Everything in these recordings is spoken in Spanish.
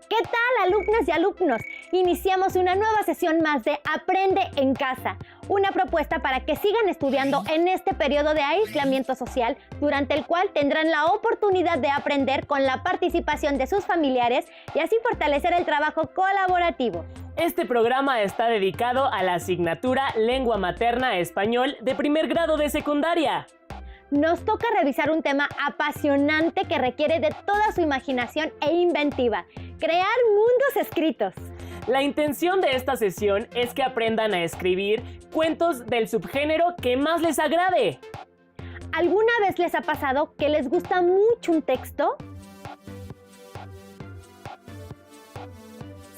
¿Qué tal, alumnas y alumnos? Iniciamos una nueva sesión más de Aprende en Casa, una propuesta para que sigan estudiando en este periodo de aislamiento social, durante el cual tendrán la oportunidad de aprender con la participación de sus familiares y así fortalecer el trabajo colaborativo. Este programa está dedicado a la asignatura Lengua Materna Español de primer grado de secundaria. Nos toca revisar un tema apasionante que requiere de toda su imaginación e inventiva: crear mundos escritos. La intención de esta sesión es que aprendan a escribir cuentos del subgénero que más les agrade. ¿Alguna vez les ha pasado que les gusta mucho un texto?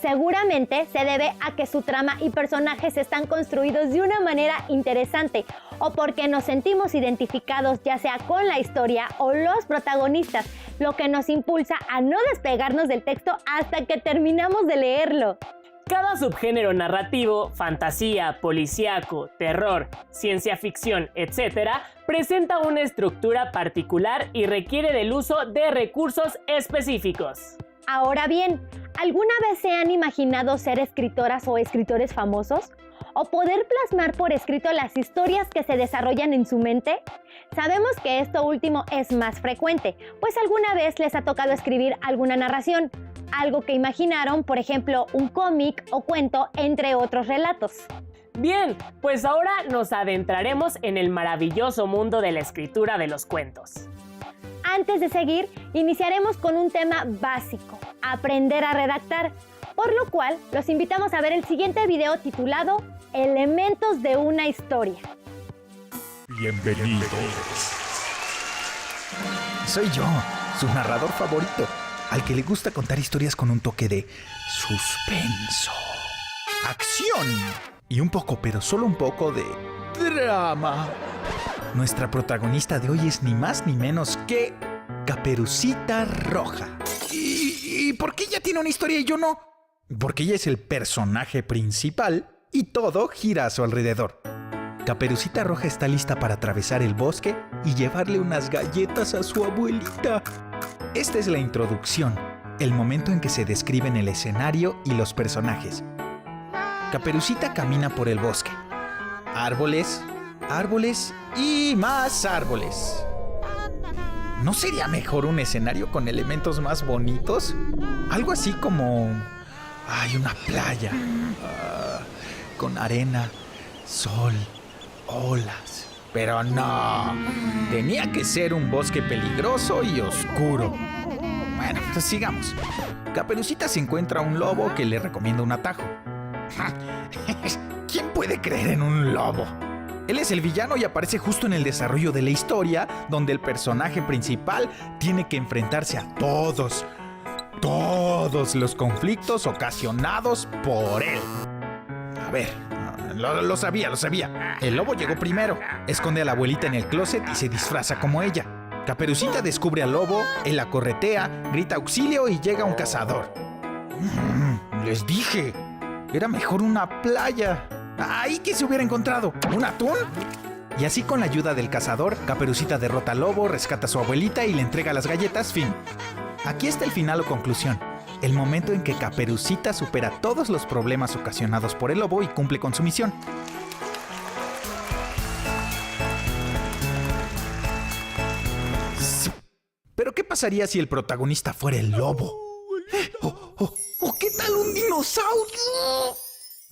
Seguramente se debe a que su trama y personajes están construidos de una manera interesante, o porque nos sentimos identificados ya sea con la historia o los protagonistas, lo que nos impulsa a no despegarnos del texto hasta que terminamos de leerlo. Cada subgénero narrativo, fantasía, policíaco, terror, ciencia ficción, etc., presenta una estructura particular y requiere del uso de recursos específicos. Ahora bien, ¿alguna vez se han imaginado ser escritoras o escritores famosos? ¿O poder plasmar por escrito las historias que se desarrollan en su mente? Sabemos que esto último es más frecuente, pues alguna vez les ha tocado escribir alguna narración, algo que imaginaron, por ejemplo, un cómic o cuento, entre otros relatos. Bien, pues ahora nos adentraremos en el maravilloso mundo de la escritura de los cuentos. Antes de seguir, iniciaremos con un tema básico: aprender a redactar, por lo cual los invitamos a ver el siguiente video titulado Elementos de una historia. Bienvenidos. Soy yo, su narrador favorito, al que le gusta contar historias con un toque de suspenso, acción y un poco, pero solo un poco, de drama. Nuestra protagonista de hoy es ni más ni menos que Caperucita Roja. ¿Y por qué ella tiene una historia y yo no? Porque ella es el personaje principal y todo gira a su alrededor. Caperucita Roja está lista para atravesar el bosque y llevarle unas galletas a su abuelita. Esta es la introducción, el momento en que se describen el escenario y los personajes. Caperucita camina por el bosque. Árboles, árboles y más árboles. ¿No sería mejor un escenario con elementos más bonitos? Algo así como... una playa. Con arena, sol, olas. Pero no. Tenía que ser un bosque peligroso y oscuro. Bueno, pues sigamos. Caperucita se encuentra a un lobo que le recomienda un atajo. ¿Quién puede creer en un lobo? Él es el villano y aparece justo en el desarrollo de la historia, donde el personaje principal tiene que enfrentarse a todos los conflictos ocasionados por él. A ver, lo sabía. El lobo llegó primero, esconde a la abuelita en el closet y se disfraza como ella. Caperucita descubre al lobo, él la corretea, grita auxilio y llega un cazador. Les dije, era mejor una playa. ¡Ay, que se hubiera encontrado! ¿Un atún? Y así, con la ayuda del cazador, Caperucita derrota al lobo, rescata a su abuelita y le entrega las galletas. Fin. Aquí está el final o conclusión. El momento en que Caperucita supera todos los problemas ocasionados por el lobo y cumple con su misión. ¿Pero qué pasaría si el protagonista fuera el lobo? ¿O qué tal un dinosaurio?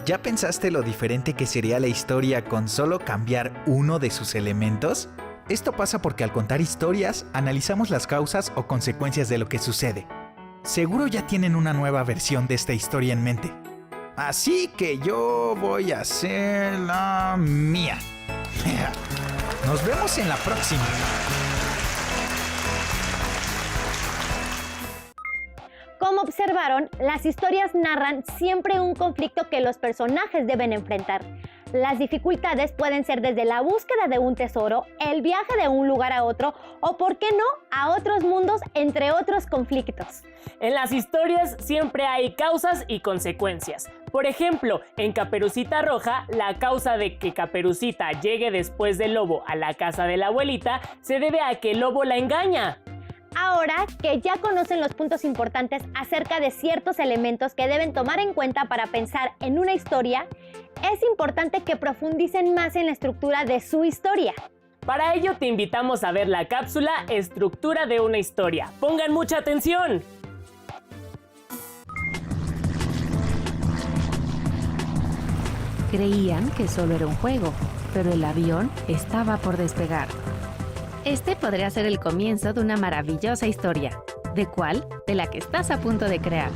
¿Ya pensaste lo diferente que sería la historia con solo cambiar uno de sus elementos? Esto pasa porque al contar historias, analizamos las causas o consecuencias de lo que sucede. Seguro ya tienen una nueva versión de esta historia en mente. Así que yo voy a hacer la mía. Nos vemos en la próxima. Como observaron, las historias narran siempre un conflicto que los personajes deben enfrentar. Las dificultades pueden ser desde la búsqueda de un tesoro, el viaje de un lugar a otro o, ¿por qué no?, a otros mundos, entre otros conflictos. En las historias siempre hay causas y consecuencias. Por ejemplo, en Caperucita Roja, la causa de que Caperucita llegue después del lobo a la casa de la abuelita se debe a que el lobo la engaña. Ahora que ya conocen los puntos importantes acerca de ciertos elementos que deben tomar en cuenta para pensar en una historia, es importante que profundicen más en la estructura de su historia. Para ello te invitamos a ver la cápsula Estructura de una historia. ¡Pongan mucha atención! Creían que solo era un juego, pero el avión estaba por despegar. Este podría ser el comienzo de una maravillosa historia. ¿De cuál? De la que estás a punto de crear.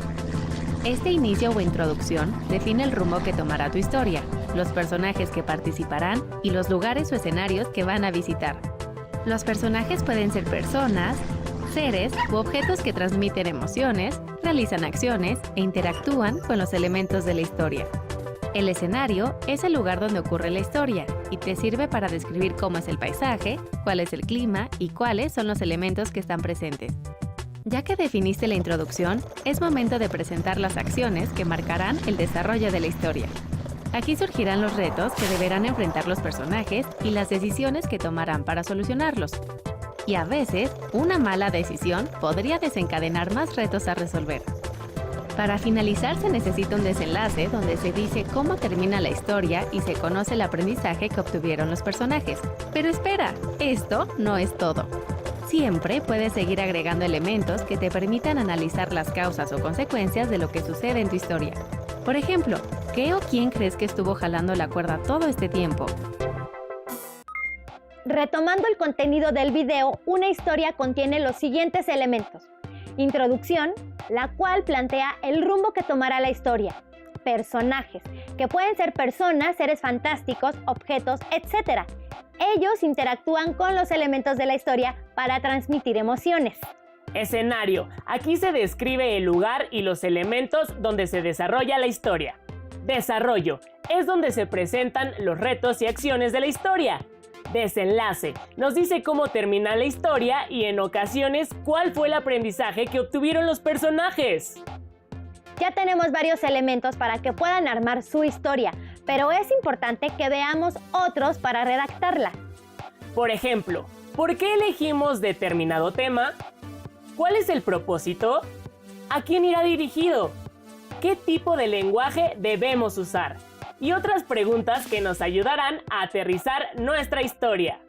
Este inicio o introducción define el rumbo que tomará tu historia, los personajes que participarán y los lugares o escenarios que van a visitar. Los personajes pueden ser personas, seres u objetos que transmiten emociones, realizan acciones e interactúan con los elementos de la historia. El escenario es el lugar donde ocurre la historia y te sirve para describir cómo es el paisaje, cuál es el clima y cuáles son los elementos que están presentes. Ya que definiste la introducción, es momento de presentar las acciones que marcarán el desarrollo de la historia. Aquí surgirán los retos que deberán enfrentar los personajes y las decisiones que tomarán para solucionarlos. Y a veces, una mala decisión podría desencadenar más retos a resolver. Para finalizar se necesita un desenlace donde se dice cómo termina la historia y se conoce el aprendizaje que obtuvieron los personajes. Pero espera, esto no es todo. Siempre puedes seguir agregando elementos que te permitan analizar las causas o consecuencias de lo que sucede en tu historia. Por ejemplo, ¿qué o quién crees que estuvo jalando la cuerda todo este tiempo? Retomando el contenido del video, una historia contiene los siguientes elementos. Introducción, la cual plantea el rumbo que tomará la historia. Personajes, que pueden ser personas, seres fantásticos, objetos, etc. Ellos interactúan con los elementos de la historia para transmitir emociones. Escenario. Aquí se describe el lugar y los elementos donde se desarrolla la historia. Desarrollo. Es donde se presentan los retos y acciones de la historia. Desenlace. Nos dice cómo termina la historia y en ocasiones cuál fue el aprendizaje que obtuvieron los personajes. Ya tenemos varios elementos para que puedan armar su historia, pero es importante que veamos otros para redactarla. Por ejemplo, ¿por qué elegimos determinado tema? ¿Cuál es el propósito? ¿A quién irá dirigido? ¿Qué tipo de lenguaje debemos usar? Y otras preguntas que nos ayudarán a aterrizar nuestra historia.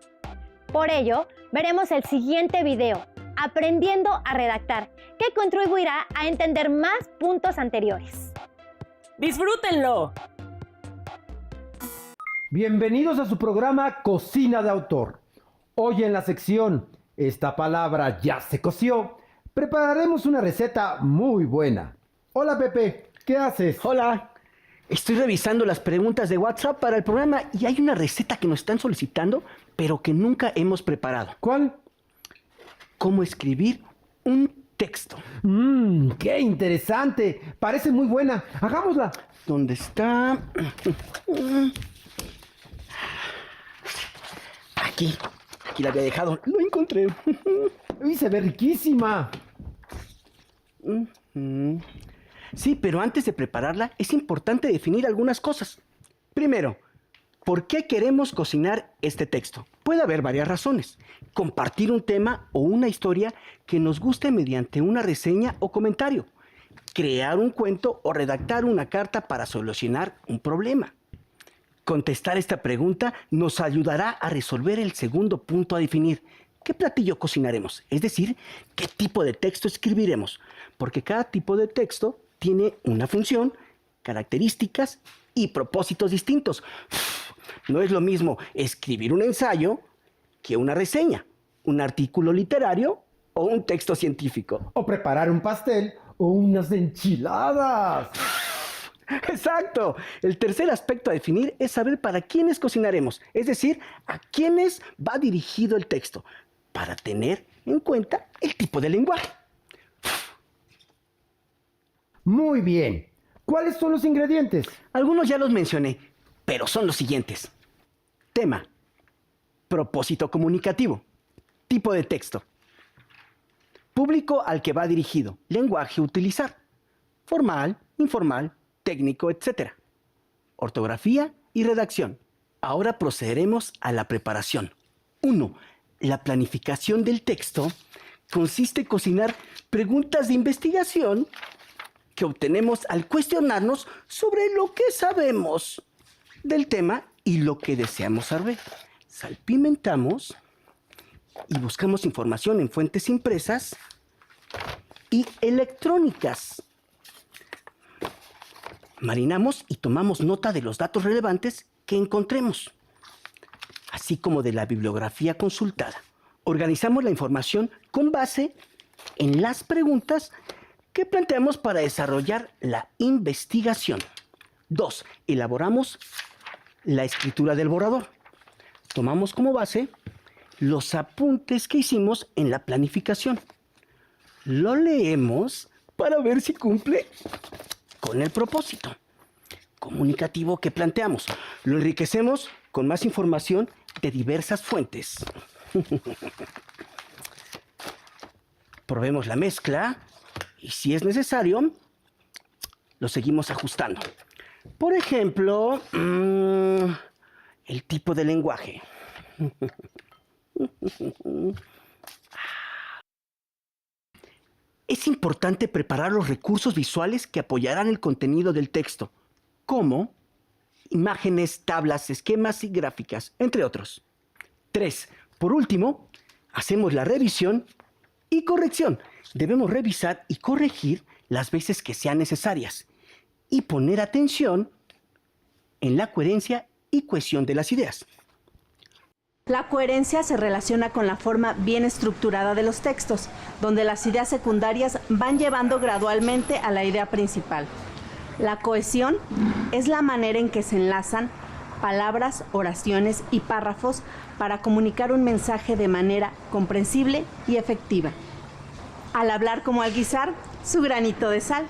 Por ello, veremos el siguiente video, Aprendiendo a redactar, que contribuirá a entender más puntos anteriores. ¡Disfrútenlo! Bienvenidos a su programa Cocina de Autor. Hoy en la sección Esta palabra ya se coció, prepararemos una receta muy buena. Hola Pepe, ¿qué haces? Hola, estoy revisando las preguntas de WhatsApp para el programa y hay una receta que nos están solicitando, pero que nunca hemos preparado. ¿Cuál? ¿Cómo escribir un texto? ¡Qué interesante! Parece muy buena. Hagámosla. ¿Dónde está? Aquí la había dejado. Lo encontré. ¡Uy, se ve riquísima! Sí, pero antes de prepararla es importante definir algunas cosas. Primero, ¿por qué queremos cocinar este texto? Puede haber varias razones. Compartir un tema o una historia que nos guste mediante una reseña o comentario. Crear un cuento o redactar una carta para solucionar un problema. Contestar esta pregunta nos ayudará a resolver el segundo punto a definir. ¿Qué platillo cocinaremos? Es decir, ¿qué tipo de texto escribiremos? Porque cada tipo de texto tiene una función, características y propósitos distintos. No es lo mismo escribir un ensayo que una reseña, un artículo literario o un texto científico. O preparar un pastel o unas enchiladas. Exacto. El tercer aspecto a definir es saber para quiénes cocinaremos, es decir, a quiénes va dirigido el texto, para tener en cuenta el tipo de lenguaje. Muy bien. ¿Cuáles son los ingredientes? Algunos ya los mencioné, pero son los siguientes. Tema, propósito comunicativo, tipo de texto, público al que va dirigido, lenguaje a utilizar, formal, informal, técnico, etc. Ortografía y redacción. Ahora procederemos a la preparación. 1. La planificación del texto consiste en cocinar preguntas de investigación que obtenemos al cuestionarnos sobre lo que sabemos del tema y lo que deseamos saber. Salpimentamos y buscamos información en fuentes impresas y electrónicas. Marinamos y tomamos nota de los datos relevantes que encontremos, así como de la bibliografía consultada. Organizamos la información con base en las preguntas que planteamos para desarrollar la investigación. 2. Elaboramos la escritura del borrador. Tomamos como base los apuntes que hicimos en la planificación. Lo leemos para ver si cumple con el propósito comunicativo que planteamos. Lo enriquecemos con más información de diversas fuentes. Probemos la mezcla y si es necesario, lo seguimos ajustando. Por ejemplo, el tipo de lenguaje. Es importante preparar los recursos visuales que apoyarán el contenido del texto, como imágenes, tablas, esquemas y gráficas, entre otros. 3. Por último, hacemos la revisión y corrección. Debemos revisar y corregir las veces que sean necesarias y poner atención en la coherencia y cohesión de las ideas. La coherencia se relaciona con la forma bien estructurada de los textos, donde las ideas secundarias van llevando gradualmente a la idea principal. La cohesión es la manera en que se enlazan palabras, oraciones y párrafos para comunicar un mensaje de manera comprensible y efectiva. Al hablar como al guisar, su granito de sal.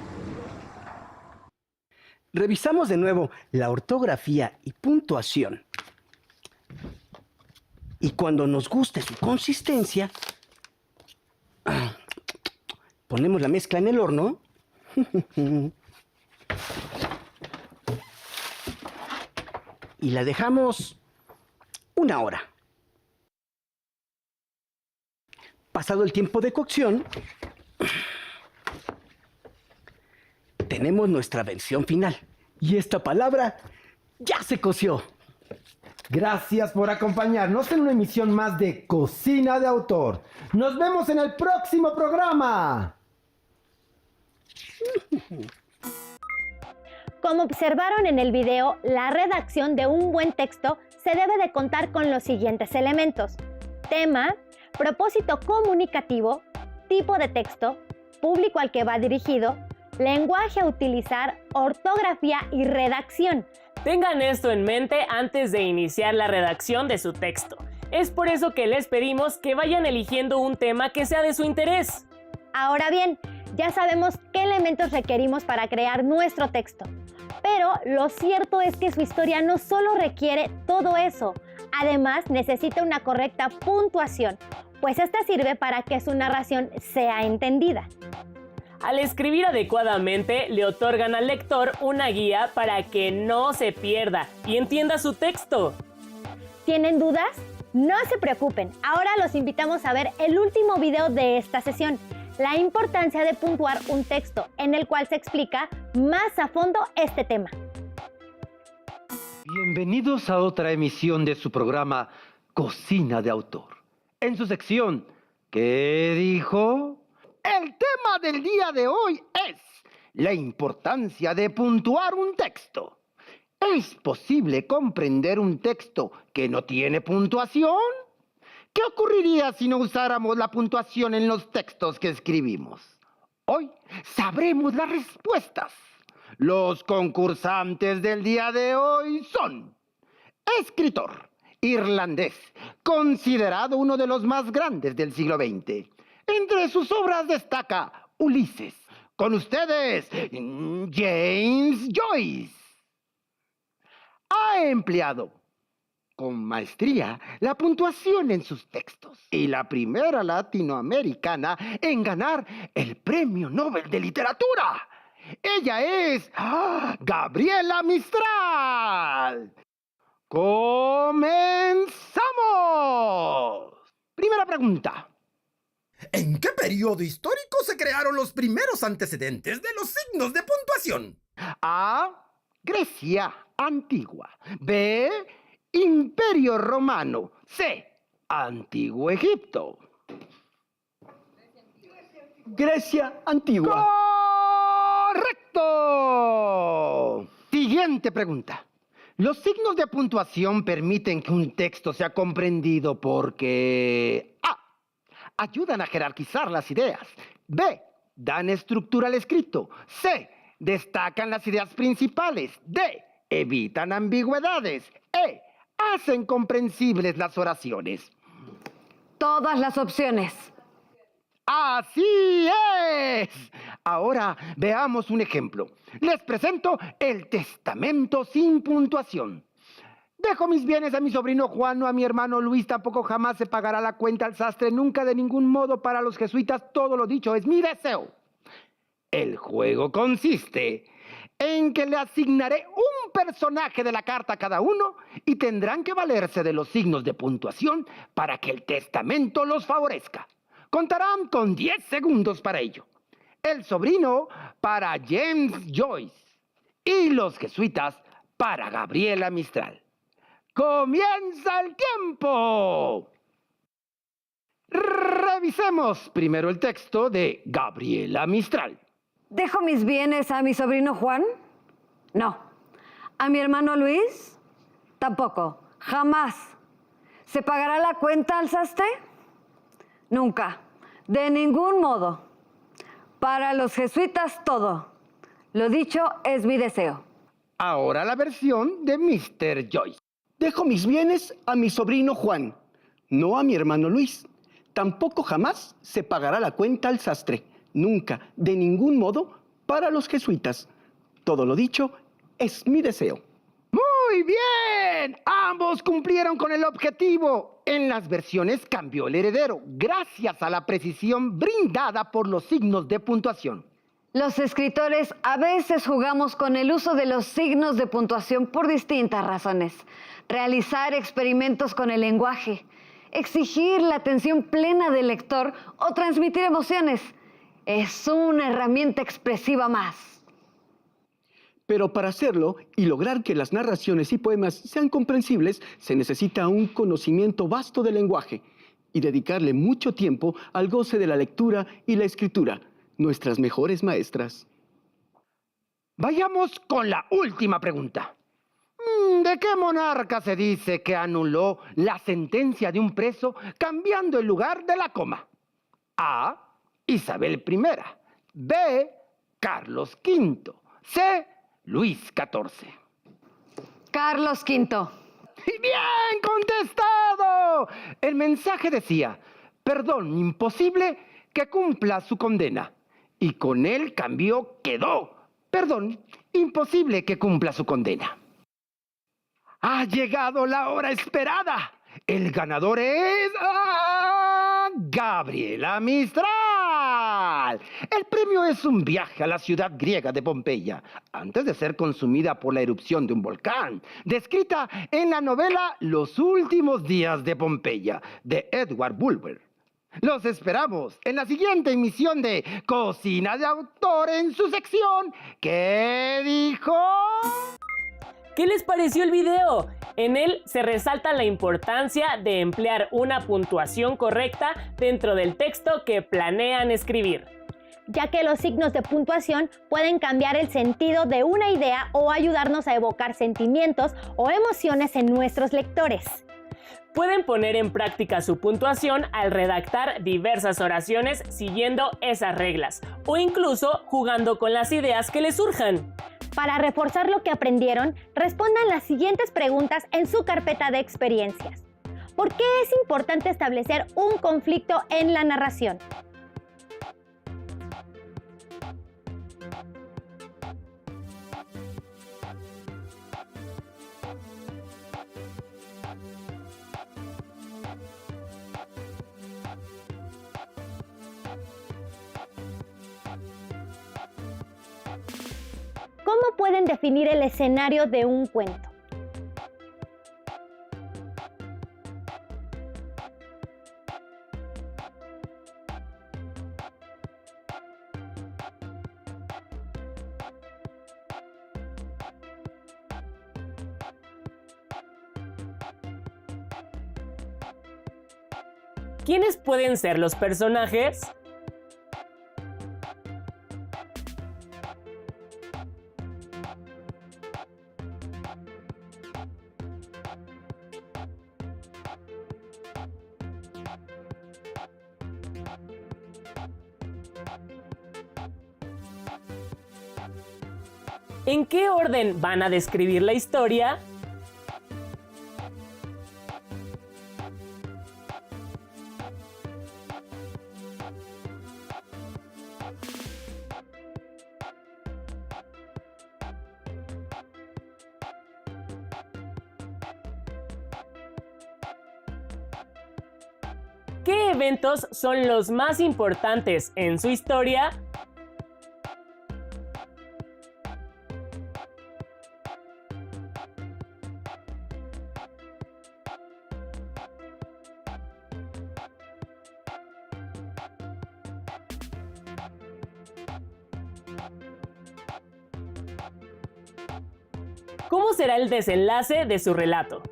Revisamos de nuevo la ortografía y puntuación. Y cuando nos guste su consistencia, ponemos la mezcla en el horno. Y la dejamos 1 hora. Pasado el tiempo de cocción, tenemos nuestra versión final. Y esta palabra ya se coció. Gracias por acompañarnos en una emisión más de Cocina de Autor. Nos vemos en el próximo programa. Como observaron en el video, la redacción de un buen texto se debe de contar con los siguientes elementos: tema, propósito comunicativo, tipo de texto, público al que va dirigido, lenguaje a utilizar, ortografía y redacción. Tengan esto en mente antes de iniciar la redacción de su texto. Es por eso que les pedimos que vayan eligiendo un tema que sea de su interés. Ahora bien, ya sabemos qué elementos requerimos para crear nuestro texto. Pero lo cierto es que su historia no solo requiere todo eso, además necesita una correcta puntuación, pues esta sirve para que su narración sea entendida. Al escribir adecuadamente, le otorgan al lector una guía para que no se pierda y entienda su texto. ¿Tienen dudas? No se preocupen, ahora los invitamos a ver el último video de esta sesión, la importancia de puntuar un texto, en el cual se explica más a fondo este tema. Bienvenidos a otra emisión de su programa Cocina de Autor. En su sección, ¿qué dijo? El tema del día de hoy es la importancia de puntuar un texto. ¿Es posible comprender un texto que no tiene puntuación? ¿Qué ocurriría si no usáramos la puntuación en los textos que escribimos? Hoy sabremos las respuestas. Los concursantes del día de hoy son: escritor irlandés, considerado uno de los más grandes del siglo XX. Entre sus obras destaca Ulises. Con ustedes, James Joyce. ha empleado con maestría la puntuación en sus textos y la primera latinoamericana en ganar el Premio Nobel de Literatura. Ella es Gabriela Mistral. ¡Comenzamos! Primera pregunta. ¿En qué periodo histórico se crearon los primeros antecedentes de los signos de puntuación? A. Grecia antigua. B. Imperio Romano. C. Antiguo Egipto. Grecia antigua. ¡Correcto! Siguiente pregunta. Los signos de puntuación permiten que un texto sea comprendido porque A. Ayudan a jerarquizar las ideas. B. Dan estructura al escrito. C. Destacan las ideas principales. D. Evitan ambigüedades. E. Hacen comprensibles las oraciones. Todas las opciones. ¡Así es! Ahora veamos un ejemplo. Les presento el testamento sin puntuación. Dejo mis bienes a mi sobrino Juan o a mi hermano Luis, tampoco jamás se pagará la cuenta al sastre, nunca de ningún modo para los jesuitas, todo lo dicho es mi deseo. El juego consiste en que le asignaré un personaje de la carta a cada uno y tendrán que valerse de los signos de puntuación para que el testamento los favorezca. Contarán con 10 segundos para ello. El sobrino para James Joyce y los jesuitas para Gabriela Mistral. ¡Comienza el tiempo! Revisemos primero el texto de Gabriela Mistral. ¿Dejo mis bienes a mi sobrino Juan? No. ¿A mi hermano Luis? Tampoco. Jamás. ¿Se pagará la cuenta al sastre? Nunca. De ningún modo. Para los jesuitas todo. Lo dicho es mi deseo. Ahora la versión de Mr. Joyce. Dejo mis bienes a mi sobrino Juan, no a mi hermano Luis. Tampoco jamás se pagará la cuenta al sastre. Nunca, de ningún modo, para los jesuitas. Todo lo dicho es mi deseo. ¡Muy bien! Ambos cumplieron con el objetivo. En las versiones cambió el heredero, gracias a la precisión brindada por los signos de puntuación. Los escritores a veces jugamos con el uso de los signos de puntuación por distintas razones. Realizar experimentos con el lenguaje, exigir la atención plena del lector o transmitir emociones. Es una herramienta expresiva más. Pero para hacerlo y lograr que las narraciones y poemas sean comprensibles, se necesita un conocimiento vasto del lenguaje y dedicarle mucho tiempo al goce de la lectura y la escritura, nuestras mejores maestras. Vayamos con la última pregunta. ¿De qué monarca se dice que anuló la sentencia de un preso cambiando el lugar de la coma? A. Isabel I. B. Carlos V. C. Luis XIV. Carlos V. ¡Bien contestado! El mensaje decía, perdón imposible que cumpla su condena. Y con él cambió quedó, perdón imposible que cumpla su condena. Ha llegado la hora esperada. El ganador es Gabriela Mistral. El premio es un viaje a la ciudad griega de Pompeya, antes de ser consumida por la erupción de un volcán, descrita en la novela Los últimos días de Pompeya, de Edward Bulwer. Los esperamos en la siguiente emisión de Cocina de Autor en su sección ¿Qué dijo? ¿Qué les pareció el video? En él se resalta la importancia de emplear una puntuación correcta dentro del texto que planean escribir, ya que los signos de puntuación pueden cambiar el sentido de una idea o ayudarnos a evocar sentimientos o emociones en nuestros lectores. Pueden poner en práctica su puntuación al redactar diversas oraciones siguiendo esas reglas o incluso jugando con las ideas que les surjan. Para reforzar lo que aprendieron, respondan las siguientes preguntas en su carpeta de experiencias. ¿Por qué es importante establecer un conflicto en la narración? ¿cómo pueden definir el escenario de un cuento? ¿Quiénes pueden ser los personajes? ¿En qué orden van a describir la historia? ¿Qué eventos son los más importantes en su historia? ¿Cómo será el desenlace de su relato?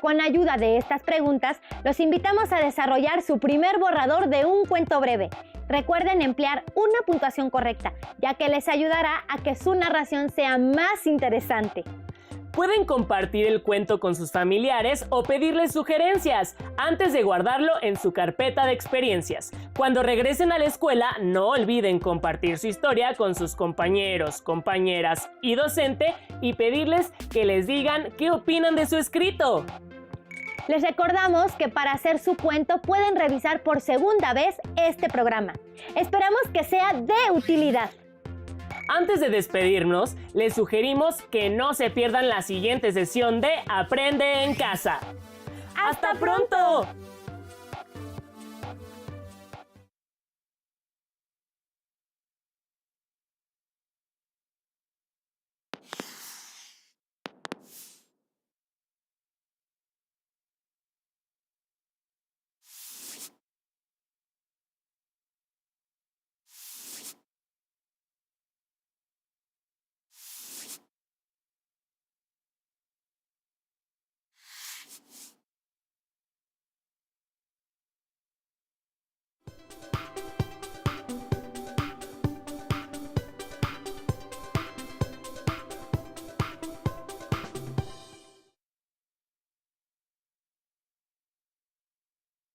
Con ayuda de estas preguntas, los invitamos a desarrollar su primer borrador de un cuento breve. Recuerden emplear una puntuación correcta, ya que les ayudará a que su narración sea más interesante. Pueden compartir el cuento con sus familiares o pedirles sugerencias antes de guardarlo en su carpeta de experiencias. Cuando regresen a la escuela, no olviden compartir su historia con sus compañeros, compañeras y docente y pedirles que les digan qué opinan de su escrito. Les recordamos que para hacer su cuento pueden revisar por segunda vez este programa. Esperamos que sea de utilidad. Antes de despedirnos, les sugerimos que no se pierdan la siguiente sesión de Aprende en Casa. ¡Hasta pronto!